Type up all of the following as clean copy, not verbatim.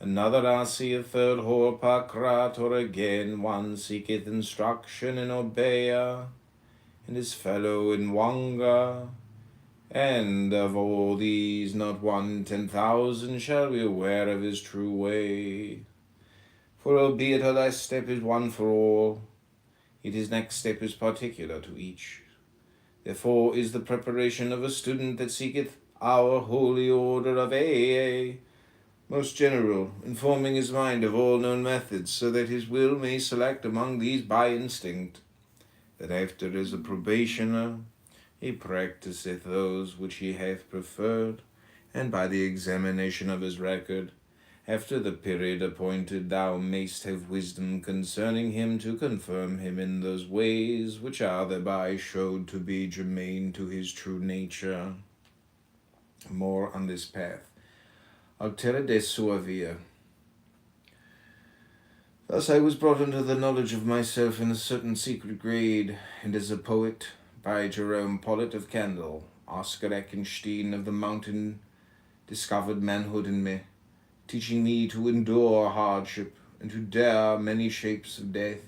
Another Asi, a third Horpakrat, or again one seeketh instruction in Obeya, and his fellow in Wanga. And of all these, not 1 in 10,000 shall be aware of his true way. For albeit her last step is one for all, yet his next step is particular to each. Therefore is the preparation of a student that seeketh our holy order of AA most general, informing his mind of all known methods, so that his will may select among these by instinct, that after as a probationer he practiseth those which he hath preferred, and by the examination of his record, after the period appointed, thou mayst have wisdom concerning him to confirm him in those ways which are thereby showed to be germane to his true nature. More on this path. Altera de sua via. Thus I was brought into the knowledge of myself in a certain secret grade, and as a poet, by Jerome Pollitt of Kendal, Oscar Eckenstein of the Mountain, discovered manhood in me, teaching me to endure hardship and to dare many shapes of death.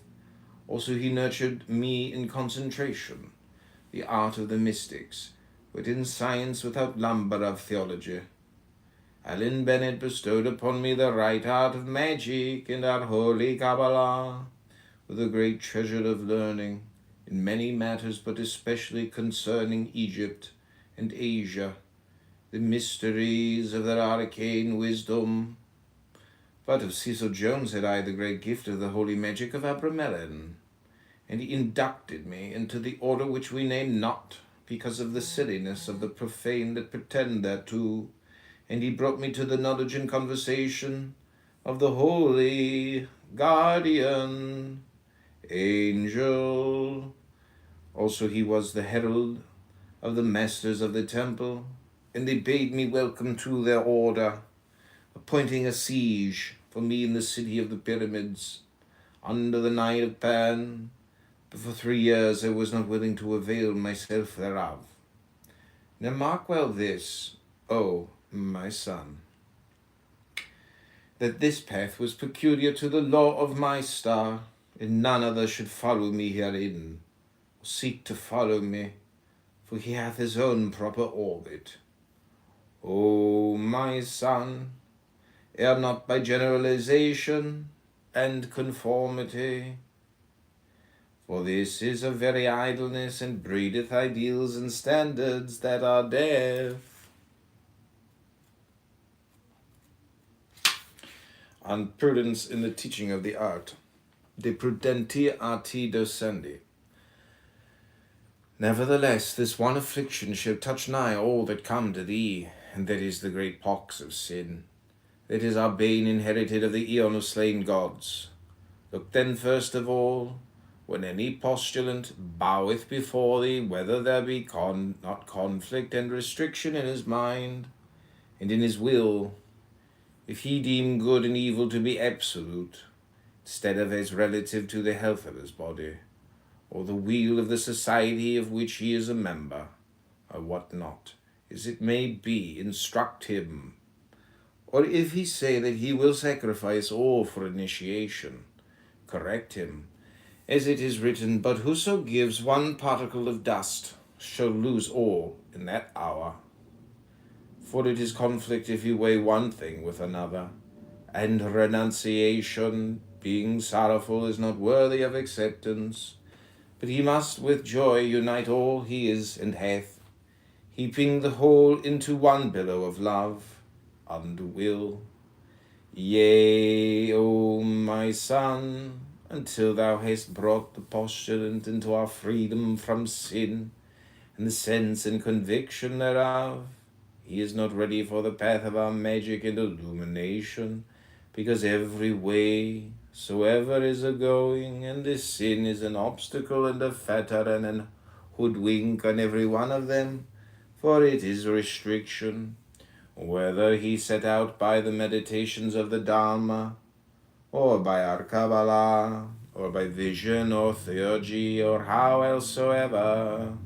Also he nurtured me in concentration, the art of the mystics, but in science without lumber of theology. Allen Bennett bestowed upon me the right art of magic and our holy Kabbalah, with a great treasure of learning in many matters, but especially concerning Egypt and Asia, the mysteries of their arcane wisdom. But of Cecil Jones had I the great gift of the holy magic of Abramelin, and he inducted me into the order which we name not, because of the silliness of the profane that pretend thereto, and he brought me to the knowledge and conversation of the holy guardian angel. Also he was the herald of the masters of the temple, and they bade me welcome to their order, appointing a siege for me in the city of the pyramids, under the night of Pan, but for 3 years I was not willing to avail myself thereof. Now mark well this, O my son, that this path was peculiar to the law of my star, and none other should follow me herein, or seek to follow me, for he hath his own proper orbit. O my son, err not by generalization and conformity, for this is a very idleness, and breedeth ideals and standards that are deaf. On prudence in the teaching of the art. De prudenti arti docendi. Nevertheless, this one affliction shall touch nigh all that come to thee, and that is the great pox of sin. That is our bane inherited of the aeon of slain gods. Look then first of all, when any postulant boweth before thee, whether there be not conflict and restriction in his mind and in his will, if he deem good and evil to be absolute, instead of as relative to the health of his body, or the weal of the society of which he is a member, or what not, as it may be, instruct him. Or if he say that he will sacrifice all for initiation, correct him, as it is written, but whoso gives one particle of dust shall lose all in that hour. For it is conflict if you weigh one thing with another, and renunciation, being sorrowful, is not worthy of acceptance, but he must with joy unite all he is and hath, heaping the whole into one billow of love and will. Yea, O my son, until thou hast brought the postulant into our freedom from sin, and the sense and conviction thereof, he is not ready for the path of our magic and illumination, because every way soever is a going, and this sin is an obstacle and a fetter and an hoodwink on every one of them, for it is restriction, whether he set out by the meditations of the Dharma, or by our Kabbalah, or by vision or theurgy, or how elsesoever.